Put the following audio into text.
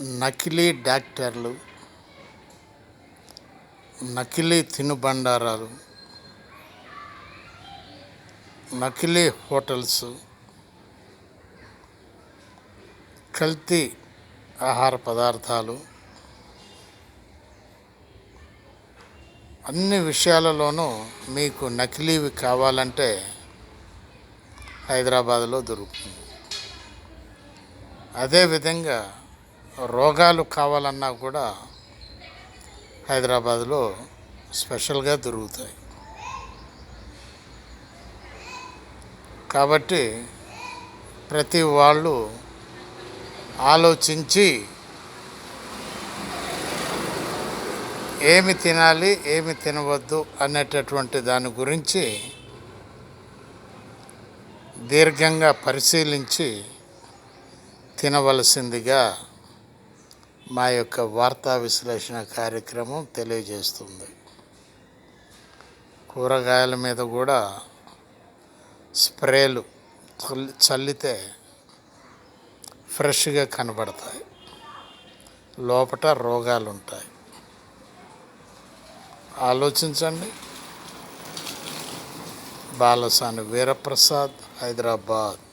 నకిలీ డాక్టర్లు, నకిలీ తినుబండారాలు, నకిలీ హోటల్స్, కల్తీ ఆహార పదార్థాలు, అన్ని విషయాలలోనూ మీకు నకిలీవి కావాలంటే హైదరాబాద్లో దొరుకుతుంది. అదేవిధంగా రోగాలు కావాలన్నా కూడా హైదరాబాద్లో స్పెషల్గా దొరుకుతాయి. కాబట్టి ప్రతి వాళ్ళు ఆలోచించి ఏమి తినాలి, ఏమి తినవద్దు అనేటటువంటి దాని గురించి దీర్ఘంగా పరిశీలించి తినవలసిందిగా మా యొక్క వార్తా విశ్లేషణ కార్యక్రమం తెలియజేస్తుంది. కూరగాయల మీద కూడా స్ప్రేలు చల్లితే ఫ్రెష్గా కనబడతాయి, లోపట రోగాలు ఉంటాయి. ఆలోచించండి. బాలసాని వీరప్రసాద్, హైదరాబాద్.